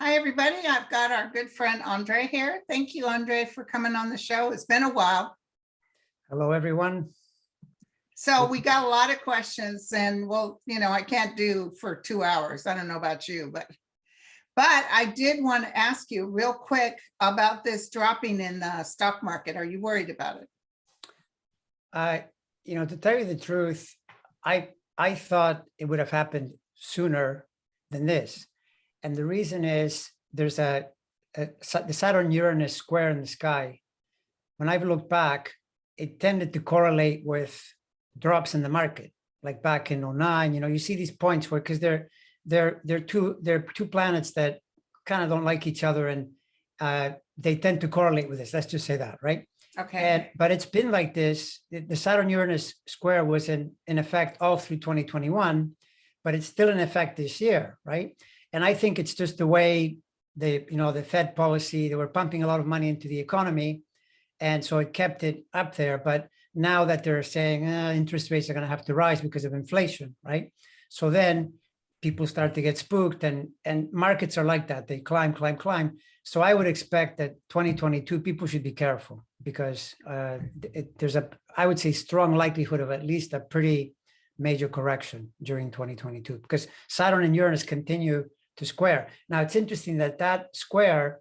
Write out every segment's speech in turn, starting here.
Hi, everybody. I've got our good friend Andre here. Thank you, Andre, for coming on the show. It's been a while. Hello, everyone. So we got a lot of questions and I can't do for 2 hours. I don't know about you, but I did want to ask you real quick about this dropping in the stock market. Are you worried about it? To tell you the truth, I thought it would have happened sooner than this. And the reason is there's the Saturn-Uranus square in the sky. When I've looked back, it tended to correlate with drops in the market, like back in 2009. You see these points where, because they're two planets that kind of don't like each other, and they tend to correlate with this. Let's just say that, right? Okay. But it's been like this. The Saturn-Uranus square was in effect all through 2021, but it's still in effect this year, right? And I think it's just the way the Fed policy, they were pumping a lot of money into the economy. And so it kept it up there. But now that they're saying interest rates are going to have to rise because of inflation, right? So then people start to get spooked, and markets are like that. They climb. So I would expect that 2022, people should be careful, because there's I would say, strong likelihood of at least a pretty major correction during 2022, because Saturn and Uranus continue to square. Now, it's interesting that square,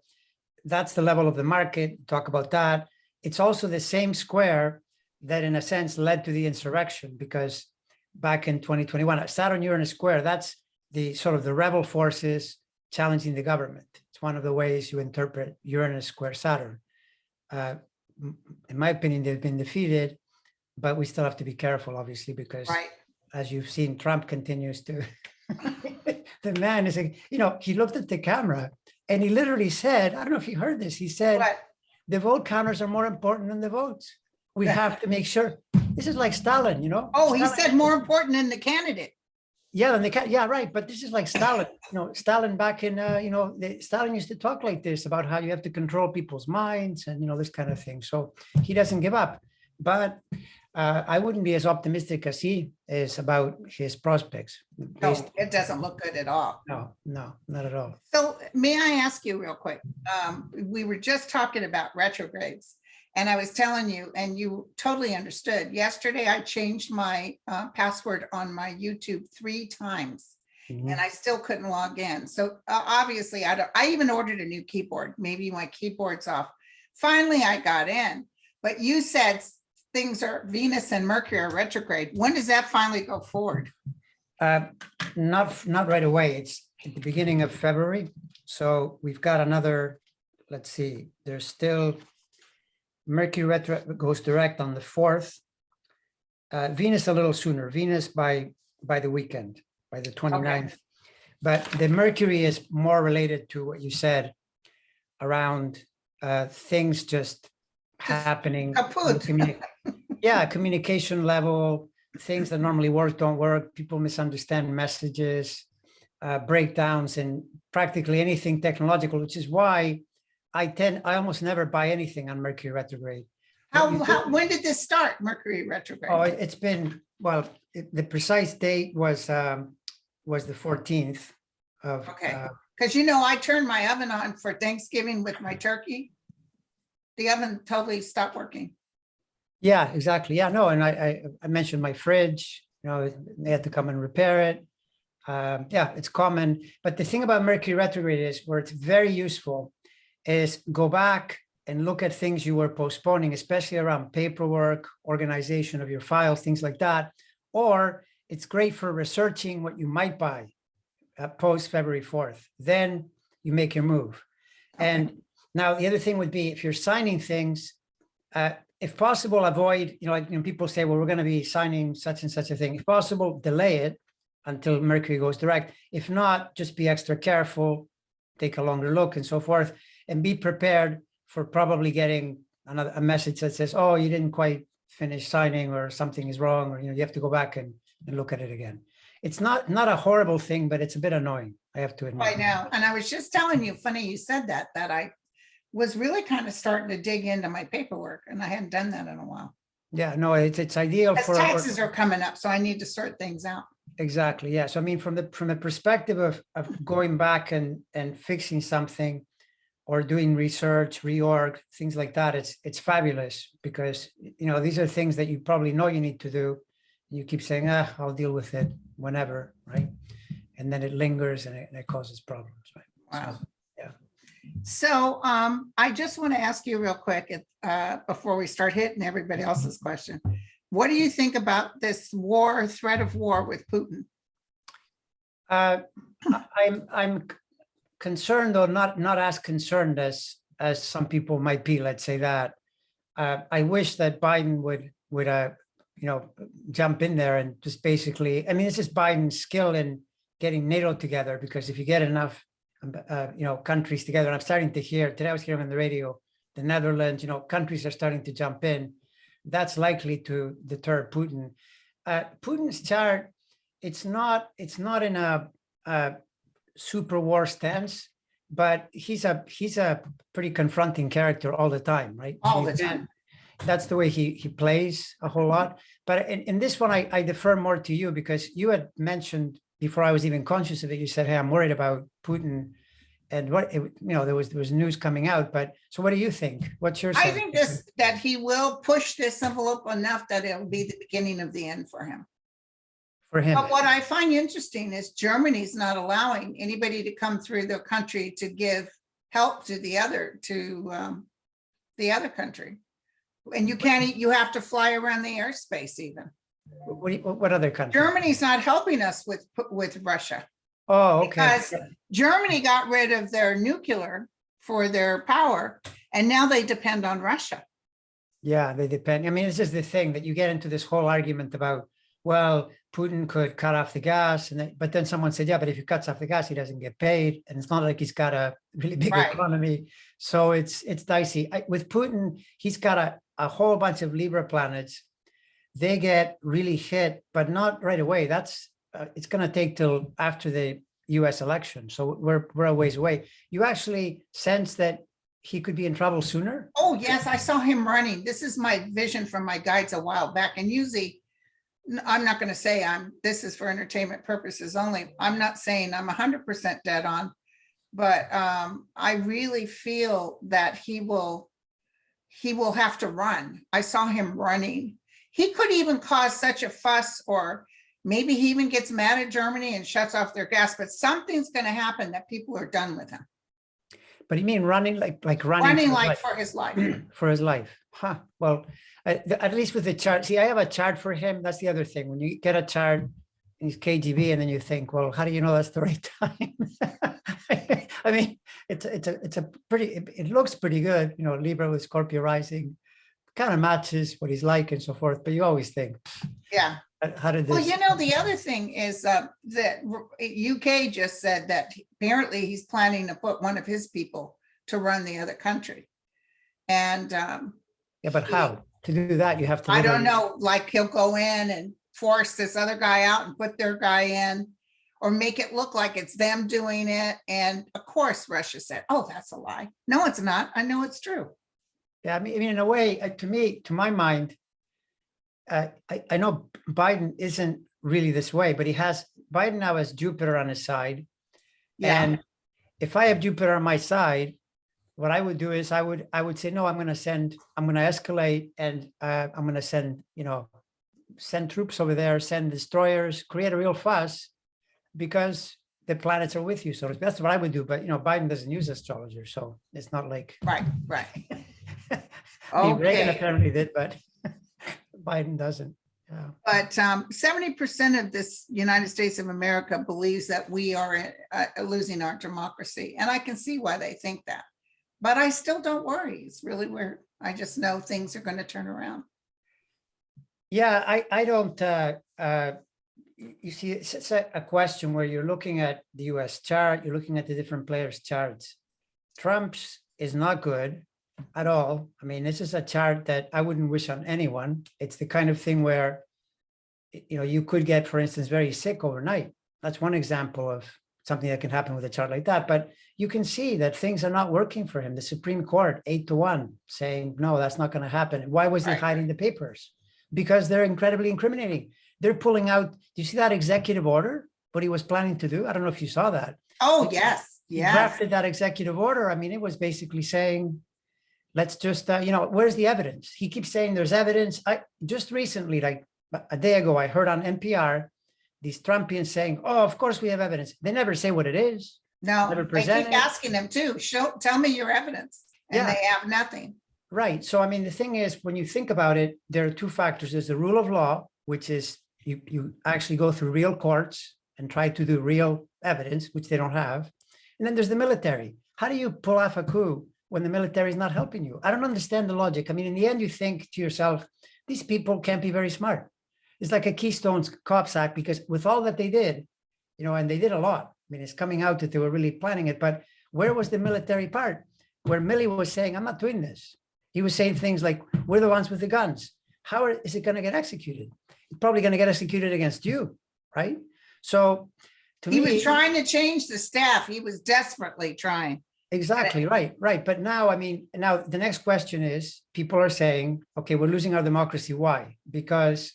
that's the level of the market. Talk about that. It's also the same square that, in a sense, led to the insurrection, because back in 2021, Saturn-Uranus square, that's the sort of the rebel forces challenging the government. It's one of the ways you interpret Uranus square Saturn. In my opinion, they've been defeated, but we still have to be careful, obviously, because Right. as you've seen, Trump continues to, the man is, he looked at the camera and he literally said, I don't know if you heard this, he said, What? the vote counters are more important than the votes. We have to make sure. This is like Stalin, Oh, he Stalin, said more important than the candidate. yeah, and yeah, right. But this is like Stalin, Stalin back in, Stalin used to talk like this about how you have to control people's minds and, this kind of thing. So he doesn't give up. But I wouldn't be as optimistic as he is about his prospects. No, it doesn't look good at all. No, not at all. So may I ask you real quick? We were just talking about retrogrades, and I was telling you, and you totally understood. Yesterday, I changed my password on my YouTube 3 times, and I still couldn't log in. So obviously, I even ordered a new keyboard. Maybe my keyboard's off. Finally, I got in. But you said things are, Venus and Mercury are retrograde. When does that finally go forward? Not right away. It's at the beginning of February. So we've got another, let's see, there's still Mercury retro goes direct on the 4th. Venus a little sooner. Venus by the weekend, by the 29th. Okay. But the Mercury is more related to what you said around things just happening. Yeah, communication level, things that normally don't work. People misunderstand messages, breakdowns in practically anything technological, which is why I almost never buy anything on Mercury retrograde. When did this start, Mercury retrograde? Oh, it's been, well, the precise date was the 14th of. Okay, because I turned my oven on for Thanksgiving with my turkey. The oven totally stopped working. Yeah, exactly. Yeah, no, and I mentioned my fridge, they had to come and repair it. Yeah, it's common. But the thing about Mercury retrograde is where it's very useful is go back and look at things you were postponing, especially around paperwork, organization of your files, things like that. Or it's great for researching what you might buy post February 4th. Then you make your move. Okay. And now the other thing would be if you're signing things, if possible, avoid, people say, well, we're going to be signing such and such a thing. If possible, delay it until Mercury goes direct. If not, just be extra careful, take a longer look and so forth, and be prepared for probably getting a message that says, oh, you didn't quite finish signing, or something is wrong, or, you have to go back and look at it again. It's not a horrible thing, but it's a bit annoying, I have to admit. I know. And I was just telling you, funny you said that I was really kind of starting to dig into my paperwork, and I hadn't done that in a while. Yeah, no, it's ideal for taxes are coming up, so I need to sort things out. Exactly. Yeah. So I mean, from the perspective of going back and fixing something or doing research, reorg, things like that, it's fabulous because these are things that you probably know you need to do. You keep saying, I'll deal with it whenever, right? And then it lingers and it causes problems, right? Wow. So, yeah. So I just want to ask you real quick before we start hitting everybody else's question. What do you think about this war, threat of war with Putin? I'm concerned, or not as concerned as some people might be. Let's say that. I wish that Biden would jump in there and just basically. I mean, this is Biden's skill in getting NATO together, because if you get enough countries together, and I'm starting to hear today, I was hearing on the radio, the Netherlands, countries are starting to jump in. That's likely to deter Putin. Putin's chart, it's not in a super war stance, but he's a pretty confronting character all the time, right? All the time. That's the way he plays a whole lot. But in this one, I defer more to you, because you had mentioned before I was even conscious of it, you said, hey, I'm worried about Putin. And there was news coming out, but so what do you think? What's your sense? I think that he will push this envelope enough that it'll be the beginning of the end for him. For him. But what I find interesting is Germany's not allowing anybody to come through their country to give help to the other country. And you have to fly around the airspace even. What other country? Germany's not helping us with Russia. Oh, okay. Because Germany got rid of their nuclear for their power, and now they depend on Russia. Yeah, they depend. I mean, it's just the thing that you get into this whole argument about, well, Putin could cut off the gas, but then someone said, yeah, but if he cuts off the gas, he doesn't get paid, and it's not like he's got a really big economy, so it's dicey. With Putin, he's got a whole bunch of Libra planets. They get really hit, but not right away. It's going to take till after the U.S. election, so we're a ways away. You actually sense that he could be in trouble sooner? Oh yes, I saw him running. This is my vision from my guides a while back, and usually, I'm not going to say this is for entertainment purposes only. I'm not saying I'm 100% dead on, but I really feel that he will have to run. I saw him running. He could even cause such a fuss, or maybe he even gets mad at Germany and shuts off their gas, but something's going to happen that people are done with him. But you mean running like running? Running like for his life. For his life. Huh. Well, at least with the chart. See, I have a chart for him. That's the other thing. When you get a chart and he's KGB, and then you think, well, how do you know that's the right time? I mean, it looks pretty good. Libra with Scorpio rising kind of matches what he's like and so forth. But you always think, yeah. How did this? Well, the other thing is that UK just said that apparently he's planning to put one of his people to run the other country. And yeah, but how to do that? You have to. I don't know, like he'll go in and force this other guy out and put their guy in, or make it look like it's them doing it. And of course, Russia said, oh, that's a lie. No, it's not. I know it's true. Yeah, I mean, in a way, to my mind, I know Biden isn't really this way, but Biden now has Jupiter on his side. Yeah. And if I have Jupiter on my side, what I would do is I would say, no, I'm going to escalate, and I'm going to send troops over there, send destroyers, create a real fuss, because the planets are with you. So that's what I would do. But, Biden doesn't use astrologers, so it's not like. Right. I mean, Reagan apparently did, but Biden doesn't. Yeah. But 70% of this United States of America believes that we are losing our democracy. And I can see why they think that. But I still don't worry. It's really weird. I just know things are going to turn around. Yeah, I don't. You see, it's a question where you're looking at the US chart, you're looking at the different players' charts. Trump's is not good at all. I mean, this is a chart that I wouldn't wish on anyone. It's the kind of thing where, you could get, for instance, very sick overnight. That's one example of something that can happen with a chart like that. But you can see that things are not working for him. The Supreme Court, 8-1, saying, no, that's not going to happen. Why was he hiding the papers? Because they're incredibly incriminating. they're pulling out. Do you see that executive order? What he was planning to do? I don't know if you saw that. Oh, yes, He yes. drafted that executive order. I mean, it was basically saying, let's just, where's the evidence? He keeps saying there's evidence. I just recently, like a day ago, I heard on NPR, these Trumpians saying, oh, of course we have evidence. They never say what it is. No, Never they present keep it. asking them too, tell me your evidence, and Yeah. they have nothing. Right. So, I mean, the thing is, when you think about it, there are two factors. There's the rule of law, which is you actually go through real courts and try to do real evidence, which they don't have. And then there's the military. How do you pull off a coup when the military is not helping you? I don't understand the logic. I mean, in the end, you think to yourself, these people can't be very smart. It's like a Keystone Cops Act, because with all that they did, and they did a lot. I mean, it's coming out that they were really planning it, but where was the military part? Where Milley was saying, I'm not doing this. He was saying things like, we're the ones with the guns. How is it going to get executed? It's probably going to get executed against you, right? So to me, He was trying to change the staff. He was desperately trying. exactly, right. But now, I mean, now the next question is, people are saying, okay, we're losing our democracy. Why? Because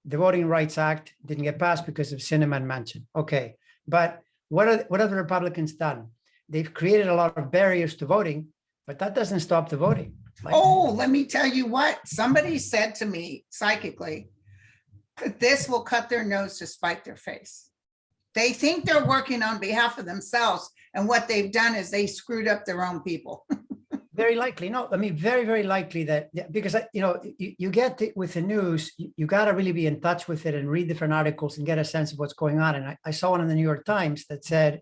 the Voting Rights Act didn't get passed because of Sinema and Manchin. Okay, but what have the Republicans done? They've created a lot of barriers to voting, but that doesn't stop the voting. Oh, let me tell you what, somebody said to me psychically, that this will cut their nose to spite their face. They think they're working on behalf of themselves, and what they've done is they screwed up their own people. Very likely. No, I mean, very, very likely that, because, you get it with the news, you got to really be in touch with it and read different articles and get a sense of what's going on. And I saw one in the New York Times that said,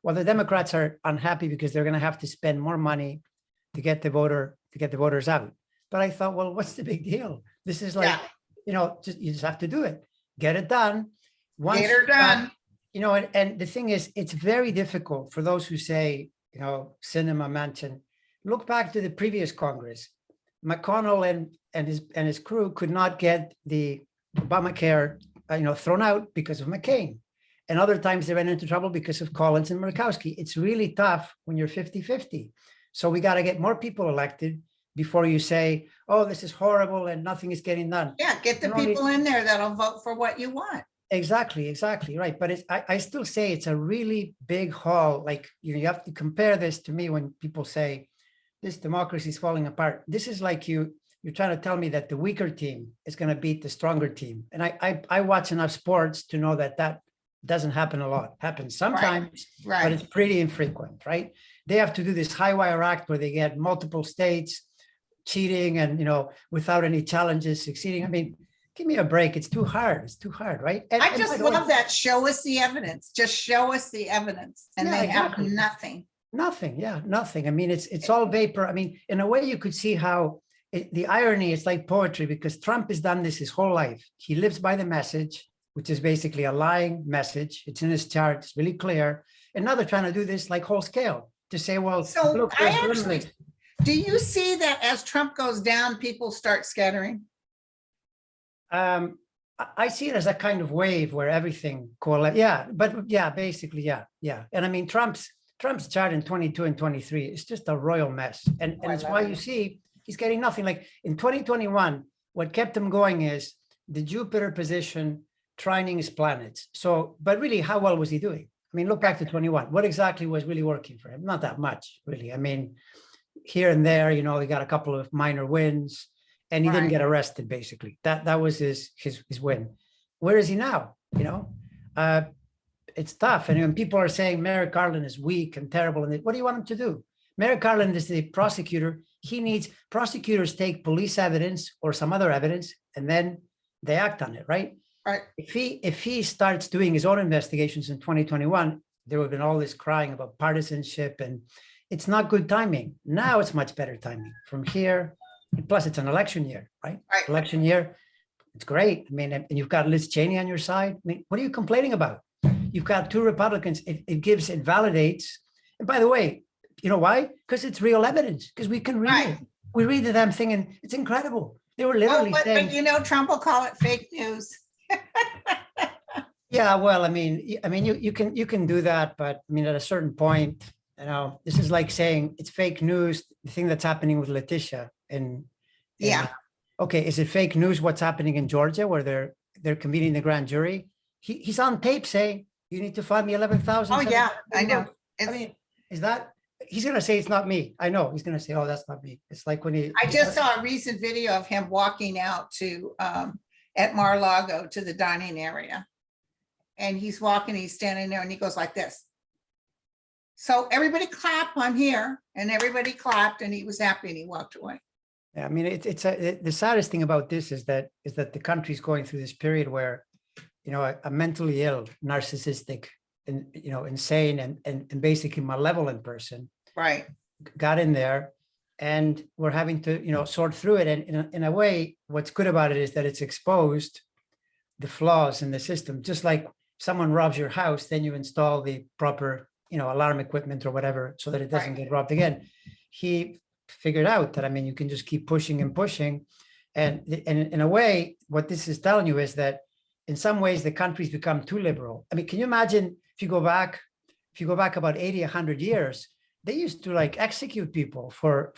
well, the Democrats are unhappy because they're going to have to spend more money to get the voters out. But I thought, well, what's the big deal? This is like, Yeah. you just have to do it, get it done. Get her done. And the thing is, it's very difficult for those who say, Sinema, Manchin. Look back to the previous Congress. McConnell and his crew could not get the Obamacare, thrown out because of McCain. And other times they ran into trouble because of Collins and Murkowski. It's really tough when you're 50-50. So we got to get more people elected before you say, oh, this is horrible and nothing is getting done. Yeah, get the people in there that'll vote for what you want. Exactly, right. But I still say it's a really big haul. Like, you have to compare this to me when people say this democracy is falling apart. This is like you're trying to tell me that the weaker team is going to beat the stronger team. And I watch enough sports to know that doesn't happen a lot. Happens sometimes, right. But it's pretty infrequent, right? They have to do this high wire act where they get multiple states cheating and, without any challenges succeeding. I mean, give me a break. It's too hard. It's too hard, right? I just love that. Show us the evidence. Just show us the evidence. And they have nothing. Nothing. Yeah, nothing. I mean, it's all vapor. I mean, in a way, you could see how the irony is like poetry, because Trump has done this his whole life. He lives by the message, which is basically a lying message. It's in his chart. It's really clear. And now they're trying to do this like whole scale to say, well, so look, do you see that as Trump goes down, people start scattering? I see it as a kind of wave where everything coalesces. Yeah, but yeah, basically, yeah. And I mean, Trump's chart in 22 and 23 is just a royal mess. And it's why you see he's getting nothing. Like in 2021, what kept him going is the Jupiter position trining his planets. So, but really, how well was he doing? I mean, look back to 21. What exactly was really working for him? Not that much, really. I mean, here and there, he got a couple of minor wins. And he didn't get arrested, basically. That was his win. Where is he now? It's tough. And when people are saying Merrick Garland is weak and terrible, and what do you want him to do? Merrick Garland is the prosecutor. Prosecutors take police evidence or some other evidence, and then they act on it, right? Right. If he starts doing his own investigations in 2021, there would have been all this crying about partisanship, and it's not good timing. Now it's much better timing from here. Plus, it's an election year, right? Election year, it's great. I mean, and you've got Liz Cheney on your side. I mean, what are you complaining about? You've got two Republicans. It validates. And by the way, you know why? Because it's real evidence. Because we can read it. We read the damn thing, and it's incredible. They were literally saying, but Trump will call it fake news. Yeah, well, I mean, you can do that, but I mean, at a certain point, this is like saying it's fake news. The thing that's happening with Letitia. Okay, is it fake news what's happening in Georgia where they're they're convening the grand jury, he's on tape saying, you need to find me 11,000. Oh, yeah, I know. I It's, mean, is that, he's going to say it's not me. I know he's going to say, oh, that's not me. It's like when he, I just saw a recent video of him walking out to, at Mar-a-Lago to the dining area. And he's walking, he's standing there and he goes like this. So everybody clap, I'm here. And everybody clapped and he was happy and he walked away. yeah, I mean, the saddest thing about this is that the country's going through this period where, you know, a mentally ill, narcissistic, and, you know, insane and basically malevolent person Right. got in there, and we're having to, you know, sort through it. And in a way, what's good about it is that it's exposed the flaws in the system. Just like someone robs your house, then you install the proper, you know, alarm equipment or whatever, so that it doesn't Right. get robbed again. He figured out that, I mean, you can just keep pushing and pushing. And in a way, what this is telling you is that in some ways the country's become too liberal. I mean, can you imagine if you go back about 80, 100 years, they used to like execute people for.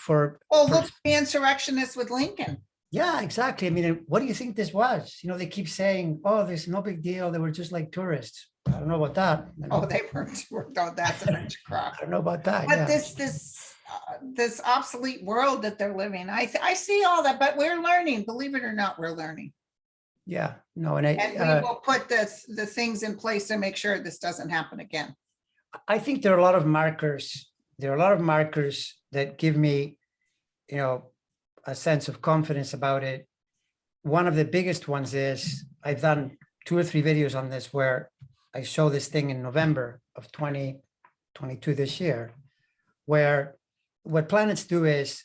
Well, look, at the insurrectionists with Lincoln. Yeah, exactly. I mean, what do you think this was? You know, they keep saying, oh, there's no big deal. They were just like tourists. I don't know about that. Oh, they were, oh, that's a bunch of crap. I don't know about that. But Yeah. this obsolete world that they're living, I see all that, but we're learning, believe it or not, we're learning. Yeah, no, and And we will put the things in place to make sure this doesn't happen again. I think there are a lot of markers. There are a lot of markers that give me, you know, a sense of confidence about it. One of the biggest ones is I've done 2 or 3 videos on this where I show this thing in November of 2022 this year, where what planets do is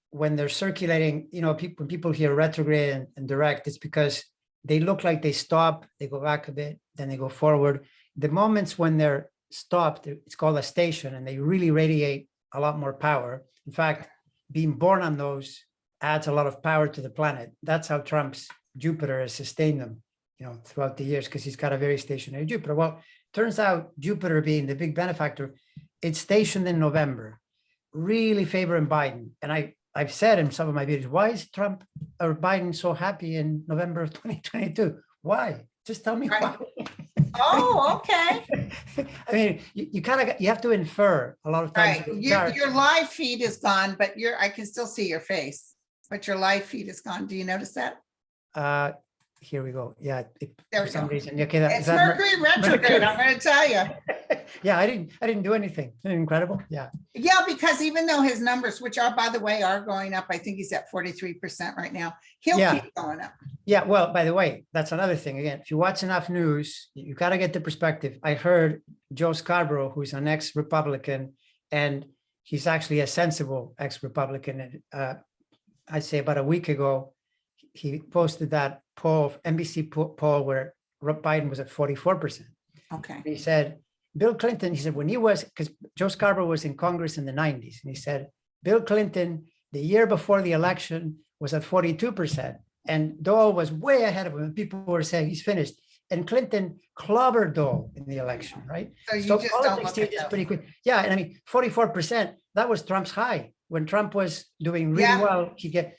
when they're circulating, you know, when people hear retrograde and direct, it's because they look like they stop, they go back a bit, then they go forward. The moments when they're stopped, it's called a station, and they really radiate a lot more power. In fact, being born on those adds a lot of power to the planet. That's how Trump's Jupiter has sustained them, you know, throughout the years, because he's got a very stationary Jupiter. Well, turns out Jupiter being the big benefactor, it's stationed in November, really favoring Biden. And I've said in some of my videos, why is Trump or Biden so happy in November of 2022? Why? Just tell me why. Oh, okay. I mean, you kind of, you have to infer a lot of times. Right. Your live feed is gone, but I can still see your face, but your live feed is gone. Do you notice that? Here we go. Yeah. There For we some go. reason. Okay. It's Mercury retrograde, I'm going to tell you. Yeah, I didn't do anything. Isn't it incredible? Yeah. Yeah, because even though his numbers, which are, by the way, are going up, I think he's at 43% right now. He'll keep going up. Yeah. Well, by the way, that's another thing. Again, if you watch enough news, you got to get the perspective. I heard Joe Scarborough, who's an ex-Republican, and he's actually a sensible ex-Republican. I'd say about a week ago, he posted that poll, NBC poll, where Biden was at 44%. Okay. He said, Bill Clinton, he said, when he was, because Joe Scarborough was in Congress in the 90s, and he said, Bill Clinton, the year before the election, was at 42%. And Dole was way ahead of him. People were saying he's finished. And Clinton clobbered Dole in the election, right? So you just don't politics look at changes that. pretty quick. Yeah, and I mean, 44%, that was Trump's high. When Trump was doing really well,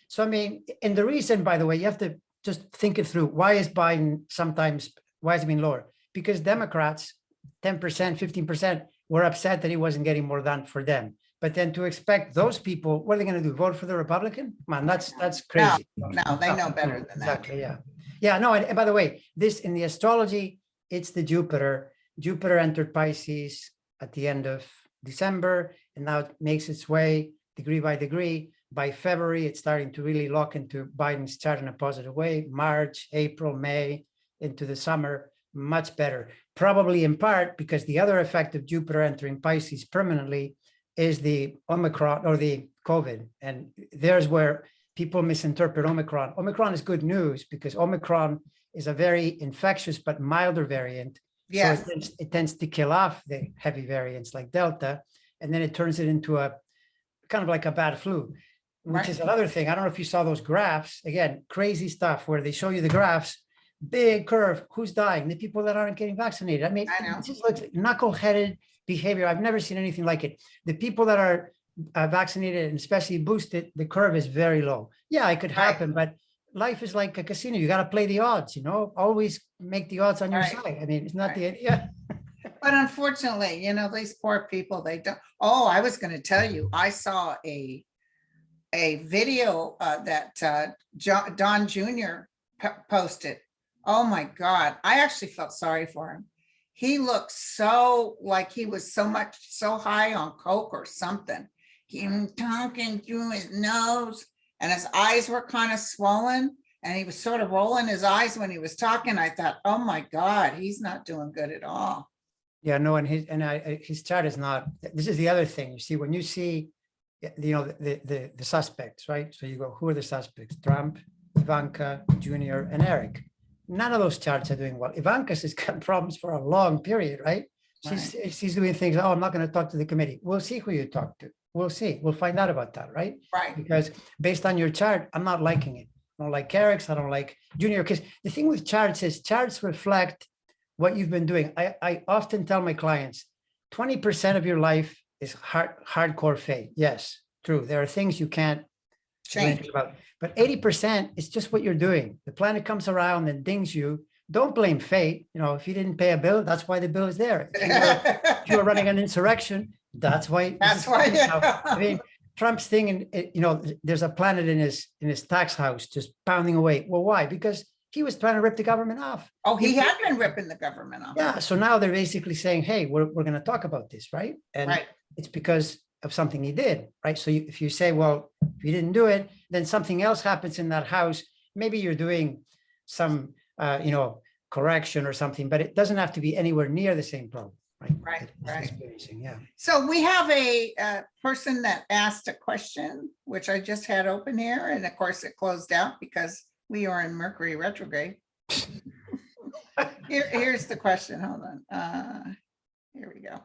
so I mean, and the reason, by the way, you have to just think it through. Why is Biden why has he been lower? Because Democrats, 10%, 15%, were upset that he wasn't getting more done for them. But then to expect those people, what are they going to do? Vote for the Republican? Man, that's crazy. No, they know better than that. Exactly, yeah. Yeah, no, and by the way, this in the astrology, it's the Jupiter. Jupiter entered Pisces at the end of December, and now it makes its way degree by degree. By February, it's starting to really lock into Biden's chart in a positive way. March, April, May, into the summer, much better. Probably in part because the other effect of Jupiter entering Pisces permanently is the Omicron or the COVID. And there's where people misinterpret Omicron. Omicron is good news because Omicron is a very infectious but milder variant. Yes. So it tends to kill off the heavy variants like Delta, and then it turns it into a kind of like a bad flu, which is another thing. I don't know if you saw those graphs. Again, crazy stuff where they show you the graphs, big curve, who's dying? The people that aren't getting vaccinated. I mean, this is like knuckle-headed behavior. I've never seen anything like it. The people that are vaccinated and especially boosted, the curve is very low. Yeah, it could happen, but life is like a casino. You got to play the odds, always make the odds on your Right. side. I mean, it's not Right. the idea. But unfortunately, these poor people, they don't. Oh, I was going to tell you, I saw a video that Don Jr. posted. Oh my God. I actually felt sorry for him. He looked so like he was so high on coke or something. He was talking through his nose and his eyes were kind of swollen and he was sort of rolling his eyes when he was talking. I thought, oh my God, he's not doing good at all. Yeah, no, and his chart is not. This is the other thing. You see, when you see, the suspects, right? So you go, who are the suspects? Trump, Ivanka, Junior, and Eric. None of those charts are doing well. Ivanka's has got problems for a long period, right? She's doing things. Oh, I'm not going to talk to the committee. We'll see who you talk to. We'll see. We'll find out about that, right? Right. Because based on your chart, I'm not liking it. I don't like Eric's. I don't like Junior. Because the thing with charts is charts reflect what you've been doing. I often tell my clients, 20% of your life is hardcore fate. Yes, true. There are things you can't change about, but 80% is just what you're doing. The planet comes around and dings you. Don't blame fate. If you didn't pay a bill, that's why the bill is there. If you were running an insurrection, that's why. That's why. I mean, Trump's thing, and there's a planet in his tax house just pounding away. Well, why? Because he was trying to rip the government off. Oh, he had been ripping the government off. Yeah. So now they're basically saying, hey, we're going to talk about this, right? And it's because of something he did, right? So if you say, well, if you didn't do it, then something else happens in that house. Maybe you're doing some, correction or something, but it doesn't have to be anywhere near the same problem, right? Right. Yeah. So we have a person that asked a question, which I just had open here. And of course it closed out because we are in Mercury retrograde. Here's the question. Hold on. Here we go.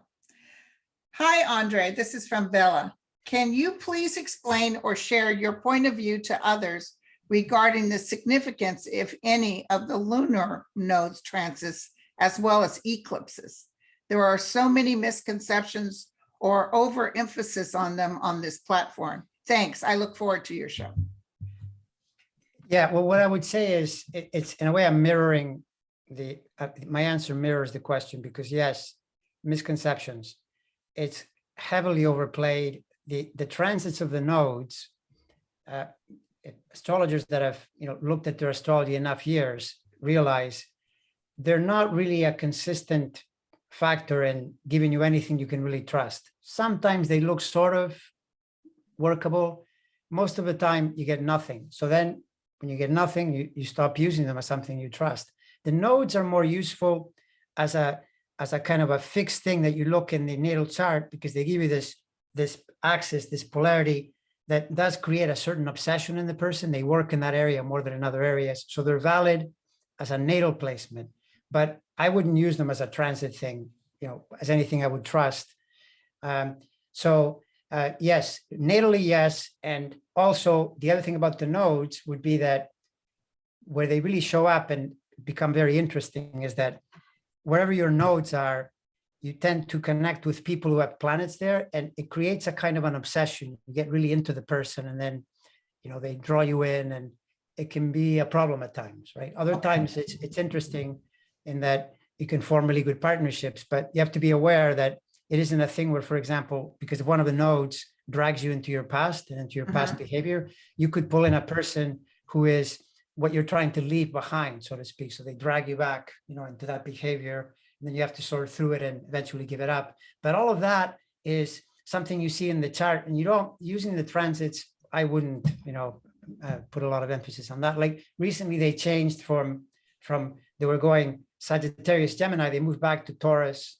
Hi, Andre. This is from Bella. Can you please explain or share your point of view to others regarding the significance, if any, of the lunar nodes transits as well as eclipses? There are so many misconceptions or overemphasis on them on this platform. Thanks. I look forward to your show. Yeah, well, what I would say is it's in a way I'm mirroring my answer mirrors the question, because yes, misconceptions. It's heavily overplayed. The transits of the nodes, astrologers that have looked at their astrology enough years realize they're not really a consistent factor in giving you anything you can really trust. Sometimes they look sort of workable. Most of the time you get nothing. So then when you get nothing, you stop using them as something you trust. The nodes are more useful as a kind of a fixed thing that you look in the natal chart, because they give you this axis, this polarity that does create a certain obsession in the person. They work in that area more than in other areas. So they're valid as a natal placement, but I wouldn't use them as a transit thing, as anything I would trust. Yes, natally, yes. And also the other thing about the nodes would be that where they really show up and become very interesting is that wherever your nodes are, you tend to connect with people who have planets there, and it creates a kind of an obsession. You get really into the person, and then, they draw you in, and it can be a problem at times, right? Other times it's interesting in that you can form really good partnerships, but you have to be aware that it isn't a thing where, for example, because if one of the nodes drags you into your past and into your past behavior, you could pull in a person who is what you're trying to leave behind, so to speak. So they drag you back, into that behavior, and then you have to sort through it and eventually give it up. But all of that is something you see in the chart, and using the transits, I wouldn't, put a lot of emphasis on that. Like recently they changed from they were going Sagittarius, Gemini, they moved back to Taurus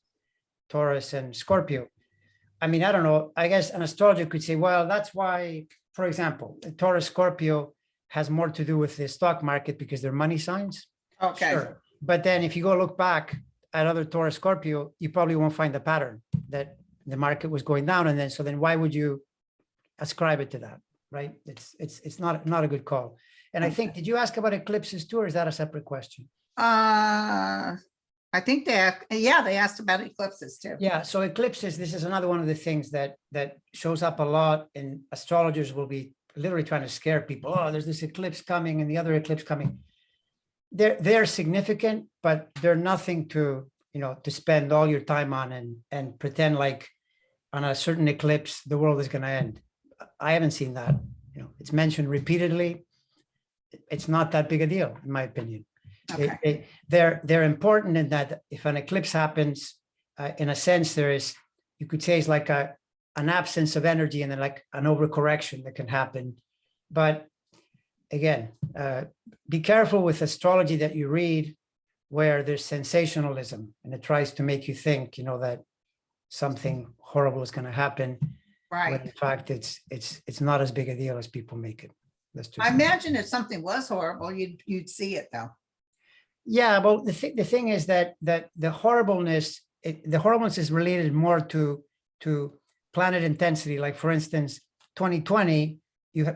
and Scorpio. I mean, I don't know. I guess an astrologer could say, well, that's why, for example, Taurus, Scorpio has more to do with the stock market because they're money signs. Okay. Sure. But then if you go look back at other Taurus, Scorpio, you probably won't find the pattern that the market was going down. And then why would you ascribe it to that? Right? It's not a good call. And I think, did you ask about eclipses too, or is that a separate question? I think they asked about eclipses too. Yeah. So eclipses, this is another one of the things that shows up a lot, and astrologers will be literally trying to scare people. Oh, there's this eclipse coming and the other eclipse coming. They're significant, but they're nothing to, to spend all your time on and pretend like on a certain eclipse, the world is going to end. I haven't seen that. It's mentioned repeatedly. It's not that big a deal, in my opinion. Okay. They're important in that if an eclipse happens, in a sense, you could say it's like an absence of energy and then like an overcorrection that can happen. But again, be careful with astrology that you read where there's sensationalism and it tries to make you think, that something horrible is going to happen. Right. When in fact, it's not as big a deal as people make it. I imagine if something was horrible, you'd see it though. Yeah, well, the thing is that the horribleness is related more to planet intensity. Like for instance, 2020,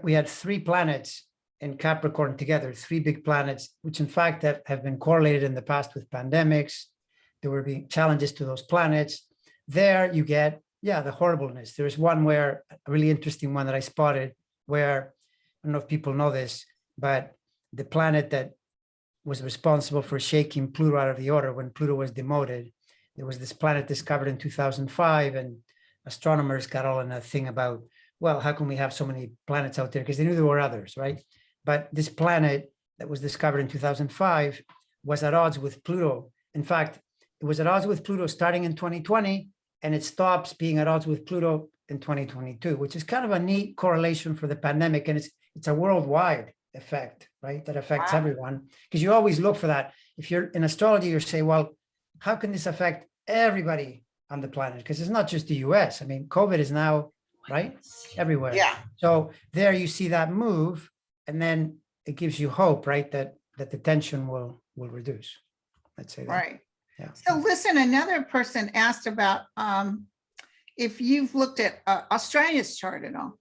we had 3 planets in Capricorn together, 3 big planets, which in fact have been correlated in the past with pandemics. There were being challenges to those planets. There you get, the horribleness. There's one where, a really interesting one that I spotted, where, I don't know if people know this, but the planet that was responsible for shaking Pluto out of the order when Pluto was demoted, there was this planet discovered in 2005, and astronomers got all in a thing about, well, how can we have so many planets out there? Because they knew there were others, right? But this planet that was discovered in 2005 was at odds with Pluto. In fact, it was at odds with Pluto starting in 2020, and it stops being at odds with Pluto in 2022, which is kind of a neat correlation for the pandemic. And it's a worldwide effect, right? That affects everyone, because you always look for that. If you're in astrology, you say, well, how can this affect everybody on the planet? Because it's not just the US. I mean, COVID is now, right, everywhere. Yeah. So there you see that move, and then it gives you hope, right, that the tension will reduce. Let's say that. Right. Yeah. So listen, another person asked about if you've looked at Australia's chart at all.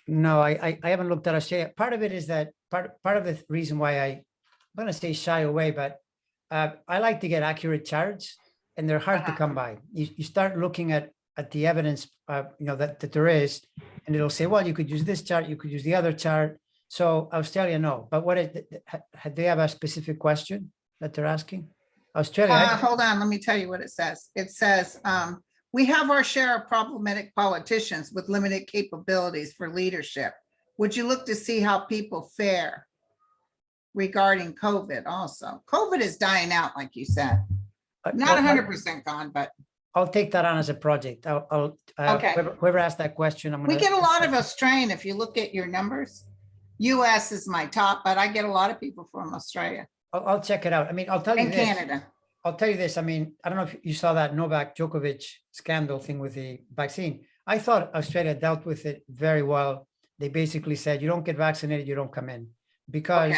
No, I haven't looked at Australia. Part of it is that part of the reason why I'm going to say shy away, but I like to get accurate charts, and they're hard to come by. You start looking at the evidence, that there is, and it'll say, well, you could use this chart, you could use the other chart. So Australia, no. But do they have a specific question that they're asking? Australia. Hold on, let me tell you what it says. It says, we have our share of problematic politicians with limited capabilities for leadership. Would you look to see how people fare regarding COVID also? COVID is dying out, like you said. Not 100% gone, but. I'll take that on as a project. Okay. Whoever asked that question, We get a lot of Australian. If you look at your numbers, US is my top, but I get a lot of people from Australia. I'll check it out. I mean, I'll tell you and this. Canada. I'll tell you this. I mean, I don't know if you saw that Novak Djokovic scandal thing with the vaccine. I thought Australia dealt with it very well. They basically said, you don't get vaccinated, you don't come in. Because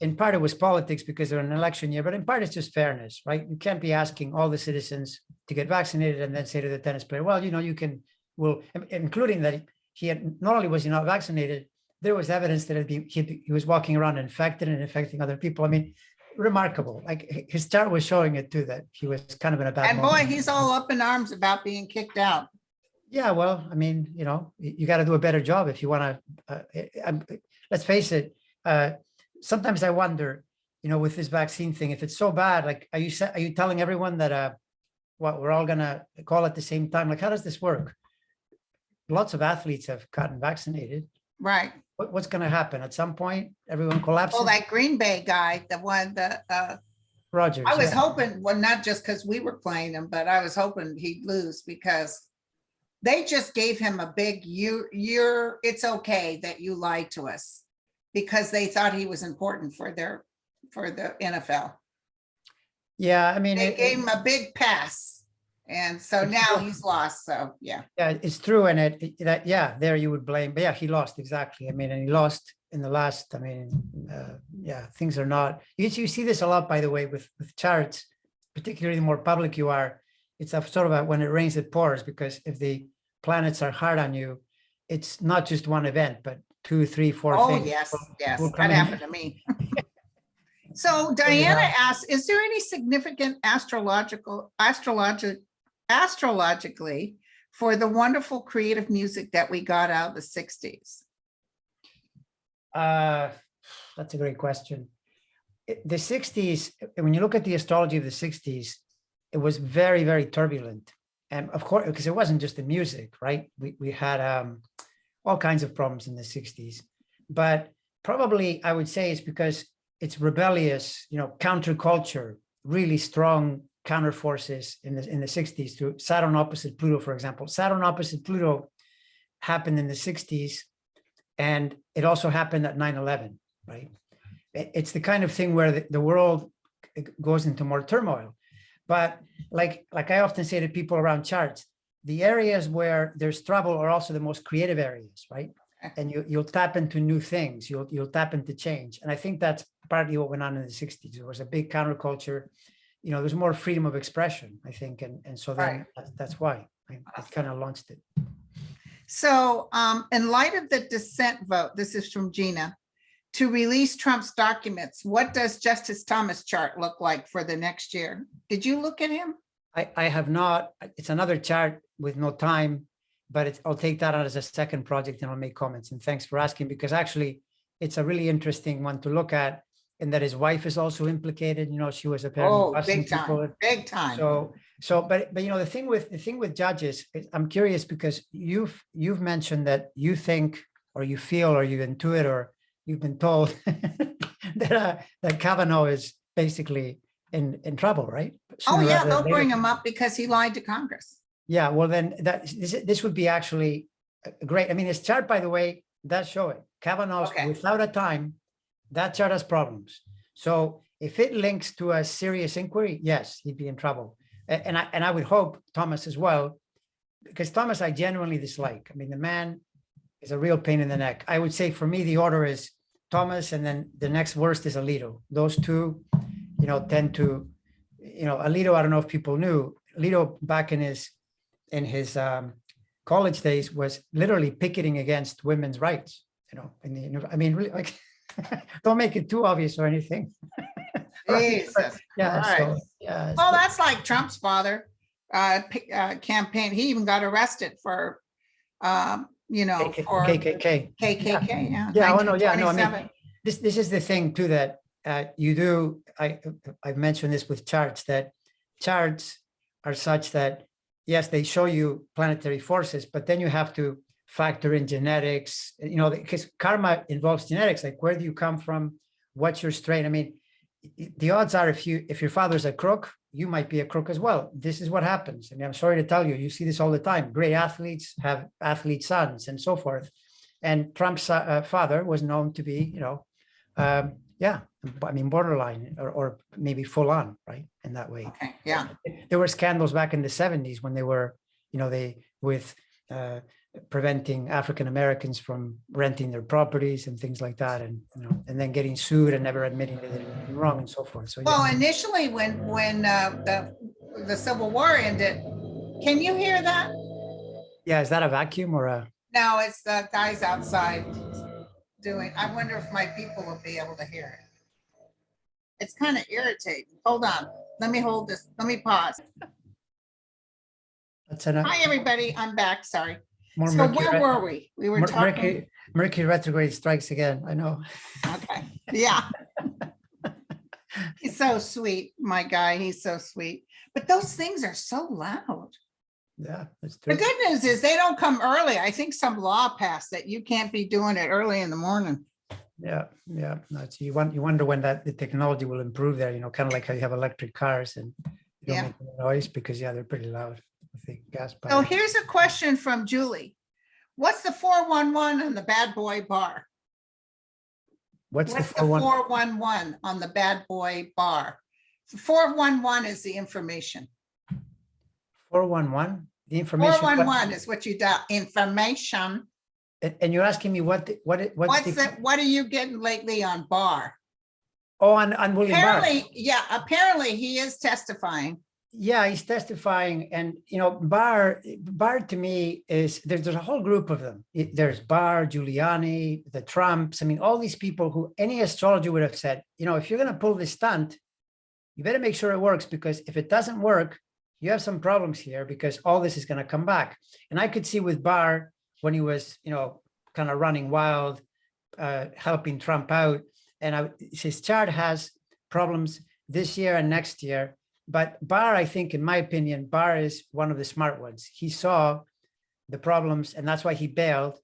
in part it was politics because they're an election year, but in part it's just fairness, right? You can't be asking all the citizens to get vaccinated and then say to the tennis player, well, you can, including that he had, not only was he not vaccinated, there was evidence that he was walking around infected and infecting other people. I mean, remarkable. Like his chart was showing it too, that he was kind of in a bad moment. And boy, he's all up in arms about being kicked out. Yeah, well, I mean, you got to do a better job if you want to. Let's face it. Sometimes I wonder, with this vaccine thing, if it's so bad, like, are you telling everyone that we're all gonna call at the same time? Like, how does this work? Lots of athletes have gotten vaccinated. Right. What's going to happen at some point? Everyone collapses. Well, that Green Bay guy, the one that Rogers. I was hoping, well, not just because we were playing him, but I was hoping he'd lose because they just gave him a big it's okay that you lied to us, because they thought he was important for the NFL. Yeah, I mean, they gave him a big pass. And so now he's lost. So yeah. Yeah, it's true. And there you would blame, but yeah, he lost, exactly. I mean, and he lost in the last, I mean, things are not, you see this a lot, by the way, with charts, particularly the more public you are, it's a sort of when it rains, it pours, because if the planets are hard on you, it's not just one event, but 2, 3, 4 things. Oh, yes. That happened to me. So Diana asks, is there any significant astrologically for the wonderful creative music that we got out of the 60s? That's a great question. The 60s, when you look at the astrology of the 60s, it was very, very turbulent. And of course, because it wasn't just the music, right? We had all kinds of problems in the 60s. But probably I would say it's because it's rebellious, counterculture, really strong counter forces in the 60s to Saturn opposite Pluto, for example. Saturn opposite Pluto happened in the 60s, and it also happened at 9/11, right? It's the kind of thing where the world goes into more turmoil. But like I often say to people around charts, the areas where there's trouble are also the most creative areas, right? And you'll tap into new things, you'll tap into change. And I think that's partly what went on in the 60s. There was a big counterculture, there's more freedom of expression, I think. And so then that's why I kind of launched it. So in light of the dissent vote, this is from Gina, to release Trump's documents, what does Justice Thomas chart look like for the next year? Did you look at him? I have not. It's another chart with no time, but I'll take that on as a second project and I'll make comments. And thanks for asking, because actually it's a really interesting one to look at, in that his wife is also implicated. She was apparently big time, big time. But the thing with judges, I'm curious because you've mentioned that you think, or you feel, or you intuit, or you've been told that Kavanaugh is basically in trouble, right? Sooner they'll bring him up because he lied to Congress. Yeah, well then this would be actually great. I mean, his chart, by the way, does show it. Kavanaugh's without a time, that chart has problems. So if it links to a serious inquiry, yes, he'd be in trouble. And I would hope Thomas as well, because Thomas I genuinely dislike. I mean, the man is a real pain in the neck. I would say for me, the order is Thomas, and then the next worst is Alito. Those two, tend to, Alito, I don't know if people knew, Alito back in his college days was literally picketing against women's rights, really, like, don't make it too obvious or anything. Jesus. Yeah. Right. So, yeah. Well, that's like Trump's father campaign. He even got arrested for, for KKK. KKK. Yeah. No. I mean, this is the thing too that you do. I've mentioned this with charts, that charts are such that yes, they show you planetary forces, but then you have to factor in genetics. Because karma involves genetics. Like, where do you come from? What's your strain? I mean, the odds are if your father's a crook, you might be a crook as well. This is what happens. I mean, I'm sorry to tell you, you see this all the time. Great athletes have athlete sons and so forth. And Trump's father was known to be, borderline or maybe full on, right? In that way. Okay. Yeah. There were scandals back in the 70s when they were, preventing African Americans from renting their properties and things like that, and then getting sued and never admitting that they did anything wrong and so forth. So well, initially when the Civil War ended, can you hear that? Yeah, is that a vacuum or a? No, it's the guys outside doing. I wonder if my people will be able to hear it. It's kind of irritating. Hold on, let me hold this. Let me pause. That's enough. Hi, everybody. I'm back. Sorry. So where were we? We were talking. Mercury retrograde strikes again. I know. Okay. Yeah. He's so sweet, my guy. He's so sweet. But those things are so loud. Yeah, that's true. The good news is they don't come early. I think some law passed that you can't be doing it early in the morning. Yeah. That's, you wonder when the technology will improve there. Kind of like how you have electric cars and you don't make any noise because they're pretty loud. Gas. So here's a question from Julie. What's the 411 on the bad boy bar? What's the 411 on the bad boy bar? 411 is the information. 411, the information. 411 is what you dial, information. And you're asking me what are you getting lately on Barr? Oh, on William Barr. Apparently he is testifying. Yeah, he's testifying, and Barr to me is there's a whole group of them. There's Barr, Giuliani, the Trumps. I mean, all these people who any astrologer would have said, if you're going to pull this stunt, you better make sure it works, because if it doesn't work, you have some problems here, because all this is going to come back. And I could see with Barr when he was, kind of running wild, helping Trump out. And his chart has problems this year and next year. But Barr, I think, in my opinion, Barr is one of the smart ones. He saw the problems, and that's why he bailed.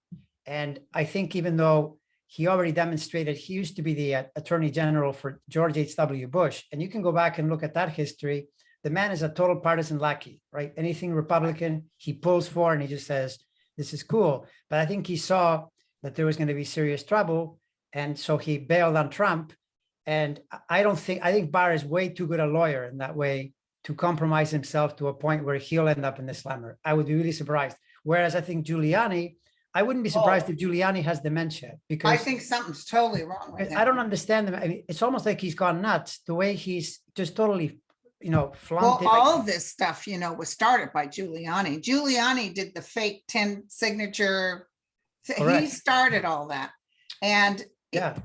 And I think even though he already demonstrated, he used to be the Attorney General for George H.W. Bush, and you can go back and look at that history. The man is a total partisan lackey, right? Anything Republican, he pulls for, and he just says, this is cool. But I think he saw that there was going to be serious trouble, and so he bailed on Trump. And I think Barr is way too good a lawyer in that way to compromise himself to a point where he'll end up in the slammer. I would be really surprised. Whereas I think Giuliani, I wouldn't be surprised if Giuliani has dementia, because I think something's totally wrong with him. I don't understand him. I mean, it's almost like he's gone nuts the way he's just totally, flunked. Well, all of this stuff, was started by Giuliani. Giuliani did the fake 10 signature. Correct. He started all that. And Yeah.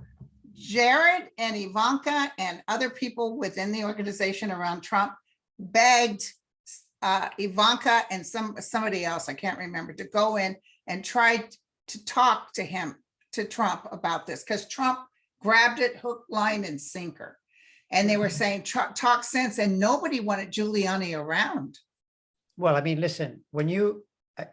Jared and Ivanka and other people within the organization around Trump begged Ivanka and somebody else, I can't remember, to go in and try to talk to Trump about this, because Trump grabbed it hook, line, and sinker. And they were saying, talk sense, and nobody wanted Giuliani around. Well, I mean, listen, when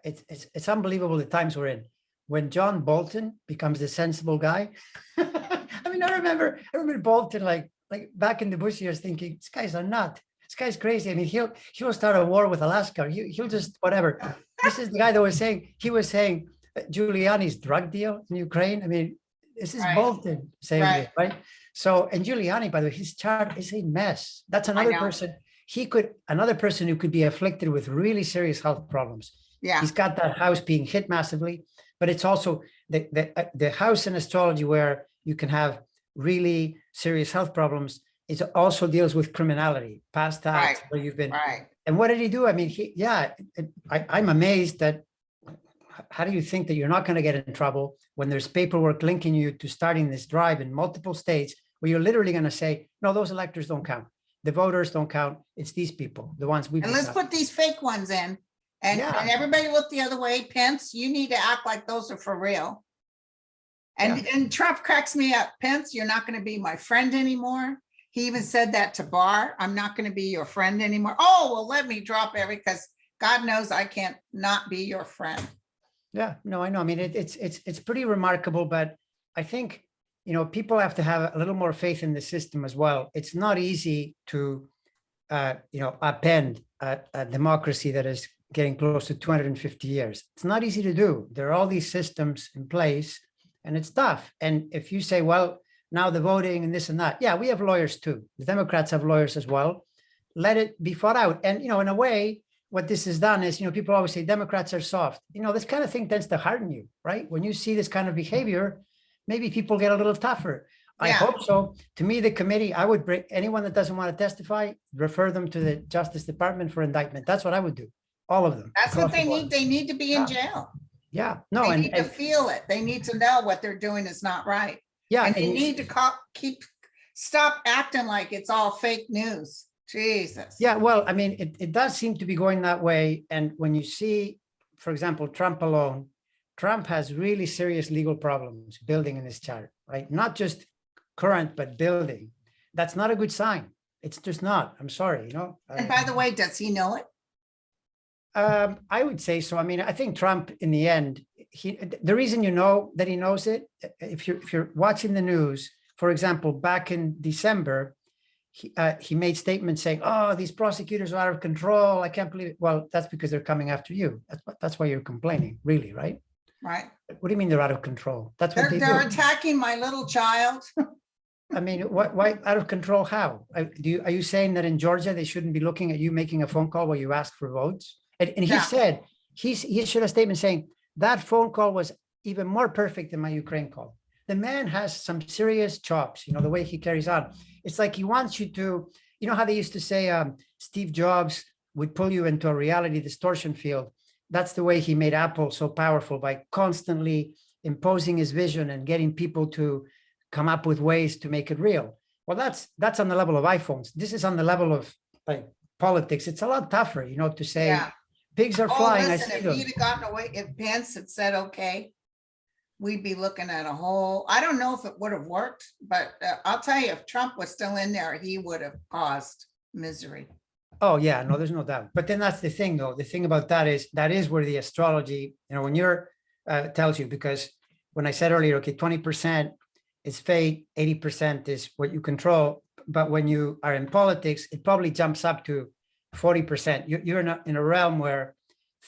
it's unbelievable the times we're in. When John Bolton becomes the sensible guy, I mean, I remember Bolton like back in the Bush years thinking, this guy's a nut. This guy's crazy. I mean, he'll start a war with Alaska. He'll just whatever. This is the guy that was saying Giuliani's drug deal in Ukraine. I mean, this is Bolton saying it, right? So, and Giuliani, by the way, his chart is a mess. That's another person. Another person who could be afflicted with really serious health problems. Yeah. He's got that house being hit massively, but it's also the house in astrology where you can have really serious health problems. It also deals with criminality, past acts where you've been. Right. And what did he do? I mean, I'm amazed that. How do you think that you're not going to get in trouble when there's paperwork linking you to starting this drive in multiple states where you're literally going to say, no, those electors don't count. The voters don't count. It's these people, the ones we've. And let's put these fake ones in. And everybody look the other way. Pence, you need to act like those are for real. And Trump cracks me up. Pence, you're not going to be my friend anymore. He even said that to Barr. I'm not going to be your friend anymore. Oh, well, let me drop because God knows I can't not be your friend. Yeah, no, I know. I mean, it's pretty remarkable, but I think, people have to have a little more faith in the system as well. It's not easy to, upend a democracy that is getting close to 250 years. It's not easy to do. There are all these systems in place, and it's tough. And if you say, well, now the voting and this and that, yeah, we have lawyers too. The Democrats have lawyers as well. Let it be fought out. And, in a way, what this has done is, people always say Democrats are soft. This kind of thing tends to harden you, right? When you see this kind of behavior, maybe people get a little tougher. I hope so. To me, the committee, I would bring anyone that doesn't want to testify, refer them to the Justice Department for indictment. That's what I would do. All of them. That's what they need. They need to be in jail. Yeah. No, they need to feel it. They need to know what they're doing is not right. Yeah. And they need to stop acting like it's all fake news. Jesus. Yeah, well, I mean, it does seem to be going that way. And when you see, for example, Trump alone, Trump has really serious legal problems building in his chart, right? Not just current, but building. That's not a good sign. It's just not. I'm sorry, And by the way, does he know it? I would say so. I mean, I think Trump, in the end, the reason that he knows it, if you're watching the news, for example, back in December, he made statements saying, "Oh, these prosecutors are out of control. I can't believe it." Well, that's because they're coming after you. That's why you're complaining, really, right? Right. What do you mean they're out of control? That's what they're attacking my little child. I mean, why out of control? How? Are you saying that in Georgia they shouldn't be looking at you making a phone call where you ask for votes? And he said he issued a statement saying that phone call was even more perfect than my Ukraine call. The man has some serious chops, the way he carries on. It's like he wants you to, how they used to say Steve Jobs would pull you into a reality distortion field. That's the way he made Apple so powerful, by constantly imposing his vision and getting people to come up with ways to make it real. Well, that's on the level of iPhones. This is on the level of politics. It's a lot tougher, to say pigs are flying. Listen, I see if them. he'd have gotten away, if Pence had said, okay. we'd be looking at a whole, I don't know if it would have worked, but I'll tell you, if Trump was still in there, he would have caused misery. Oh yeah, no, there's no doubt. But then that's the thing, though. The thing about that is where the astrology, when you're tells you, because when I said earlier, okay, 20% is fate, 80% is what you control. But when you are in politics, it probably jumps up to 40%. You're in a realm where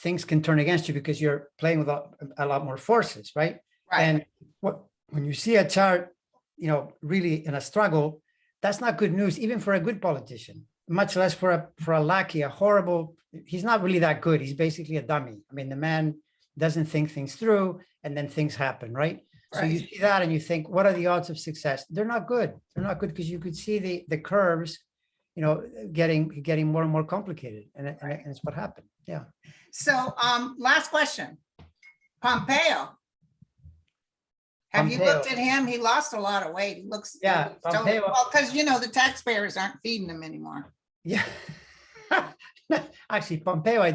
things can turn against you because you're playing with a lot more forces, right? Right. And when you see a chart, really in a struggle, that's not good news, even for a good politician, much less for a lackey, a horrible, he's not really that good. He's basically a dummy. I mean, the man doesn't think things through, and then things happen, right? So you see that and you think, what are the odds of success? They're not good. They're not good because you could see the curves, getting more and more complicated. And it's what happened. Yeah. So last question. Pompeo. Have you Pompeo. looked at him? He lost a lot of weight. He looks, Yeah, totally, Pompeo. well, because the taxpayers aren't feeding him anymore. Yeah. Actually, Pompeo, I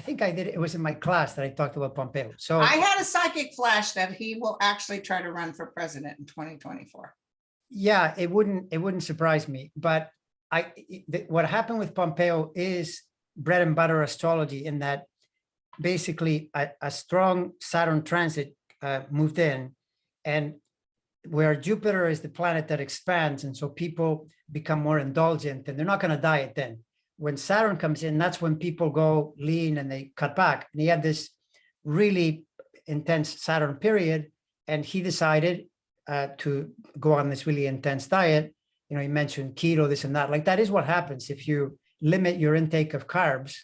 think I did, it was in my class that I talked about Pompeo. So I had a psychic flash that he will actually try to run for president in 2024. yeah, it wouldn't surprise me. But what happened with Pompeo is bread and butter astrology, in that basically a strong Saturn transit moved in, and where Jupiter is the planet that expands, and so people become more indulgent and they're not going to diet then. When Saturn comes in, that's when people go lean and they cut back. And he had this really intense Saturn period, and he decided to go on this really intense diet. He mentioned keto, this and that. Like, that is what happens if you limit your intake of carbs,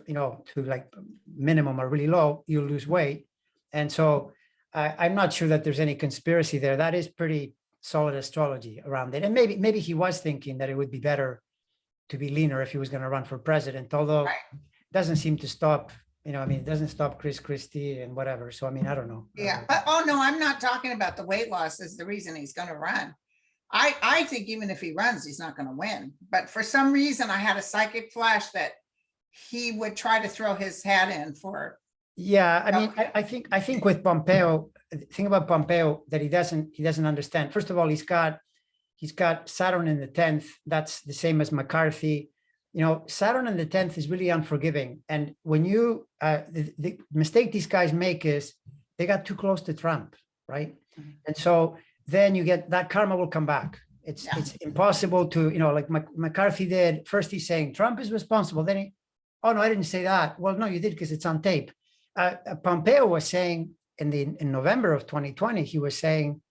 to like minimum or really low, you lose weight. And so I'm not sure that there's any conspiracy there. That is pretty solid astrology around it. And maybe he was thinking that it would be better to be leaner if he was going to run for president, although it doesn't seem to stop, it doesn't stop Chris Christie and whatever. So, I don't know. Yeah, but no, I'm not talking about the weight loss as the reason he's going to run. I think even if he runs, he's not going to win. But for some reason, I had a psychic flash that he would try to throw his hat in for. Yeah, I think with Pompeo, the thing about Pompeo that he doesn't understand. First of all, he's got Saturn in the 10th. That's the same as McCarthy. Saturn in the 10th is really unforgiving. And when you the mistake these guys make is they got too close to Trump, right? And so then you get that karma will come back. It's impossible to, like McCarthy did. First he's saying Trump is responsible. Then oh no, I didn't say that. Well, no, you did, because it's on tape. Pompeo was saying in November of 2020, he was saying,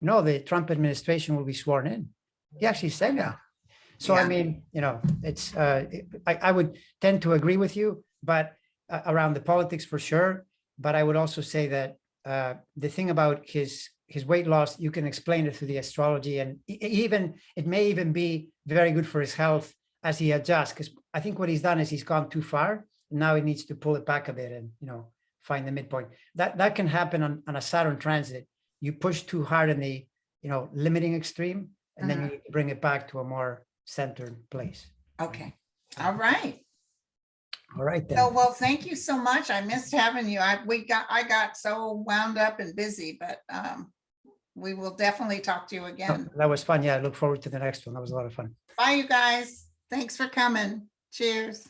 no, the Trump administration will be sworn in. He actually said that. So, it's, I would tend to agree with you, but around the politics for sure. But I would also say that the thing about his weight loss, you can explain it through the astrology, and it may even be very good for his health as he adjusts. Because I think what he's done is he's gone too far. Now he needs to pull it back a bit and, find the midpoint. That can happen on a Saturn transit. You push too hard in the, limiting extreme, and then you need to bring it back to a more centered place. Okay. All right. All right then. So, well, thank you so much. I missed having you. I got so wound up and busy, but we will definitely talk to you again. That was fun. Yeah, I look forward to the next one. That was a lot of fun. Bye, you guys. Thanks for coming. Cheers.